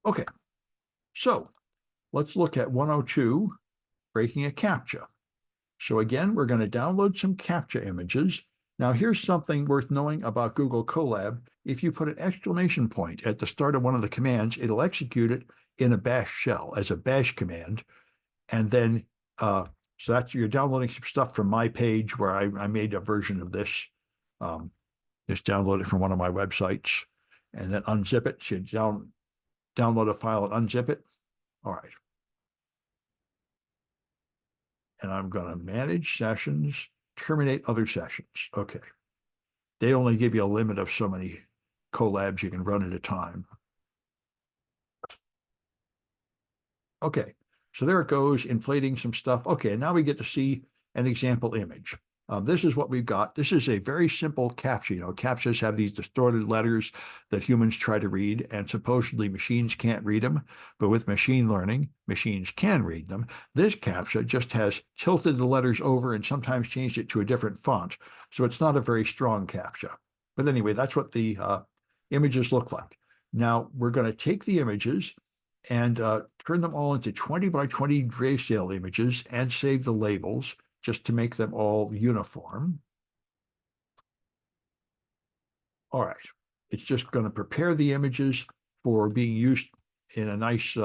Okay, so let's look at 102, breaking a CAPTCHA. So again, we're going to download some CAPTCHA images. Now, here's something worth knowing about Google Colab. If you put an exclamation point at the start of one of the commands, it'll execute it in a bash shell as a bash command. And then, so that's, you're downloading some stuff from my page where I made a version of this. Just download it from one of my websites and then unzip it. So you download a file and unzip it. All right. And I'm going to manage sessions, terminate other sessions. Okay. They only give you a limit of so many collabs you can run at a time. Okay. So there it goes, inflating some stuff. Okay. Now we get to see an example image. This is what we've got. This is a very simple CAPTCHA. You know, CAPTCHAs have these distorted letters that humans try to read, and supposedly machines can't read them. But with machine learning, machines can read them. This CAPTCHA just has tilted the letters over and sometimes changed it to a different font. So it's not a very strong CAPTCHA. But anyway, that's what the images look like. Now we're going to take the images and turn them all into 20 by 20 grayscale images and save the labels just to make them all uniform. All right, it's just going to prepare the images for being used in a nice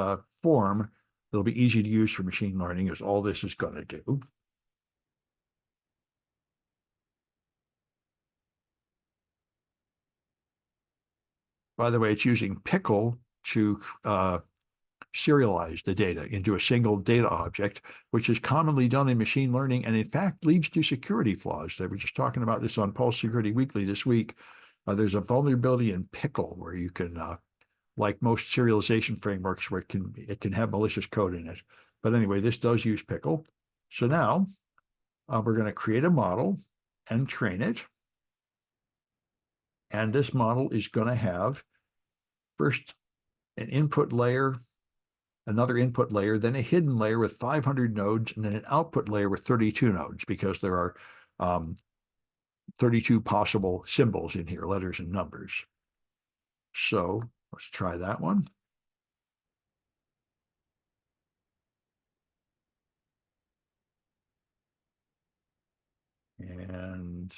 form that'll be easy to use for machine learning, is all this is going to do. By the way, it's using Pickle to serialize the data into a single data object, which is commonly done in machine learning and in fact leads to security flaws. They were just talking about this on Pulse Security Weekly this week. There's a vulnerability in Pickle where you can, like most serialization frameworks, where it can have malicious code in it. But anyway, this does use Pickle. So now we're going to create a model and train it. And this model is going to have first an input layer, another input layer, then a hidden layer with 500 nodes, and then an output layer with 32 nodes, because there are 32 possible symbols in here, letters and numbers. So let's try that one. And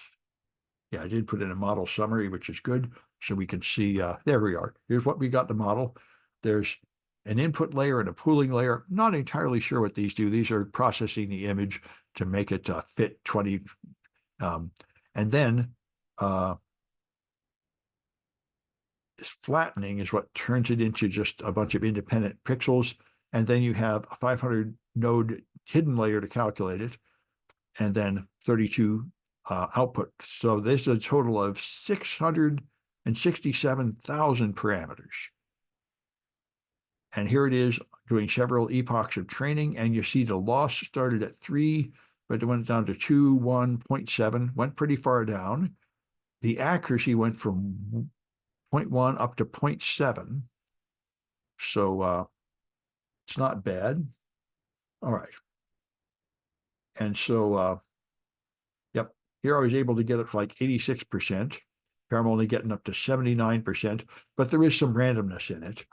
yeah, I did put in a model summary, which is good. So we can see, there we are. Here's what we got the model. There's an input layer and a pooling layer. Not entirely sure what these do. These are processing the image to make it fit 20. And then this flattening is what turns it into just a bunch of independent pixels. And then you have a 500 node hidden layer to calculate it, and then 32 output. So this is a total of 667,000 parameters. And here it is doing several epochs of training, and you see the loss started at 3, but it went down to 2, 1.7, went pretty far down. The accuracy went from 0.1 up to 0.7. So it's not bad. All right. And so, yep, here I was able to get it for like 86%. Here I'm only getting up to 79%, but there is some randomness in it.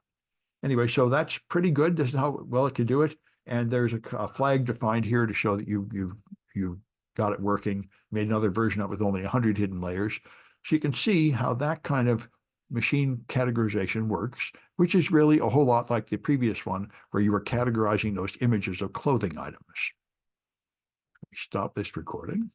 Anyway, so that's pretty good. This is how well it can do it. And there's a flag defined here to show that you got it working. Made another version of it with only 100 hidden layers. So you can see how that kind of machine categorization works, which is really a whole lot like the previous one, where you were categorizing those images of clothing items. Let me stop this recording.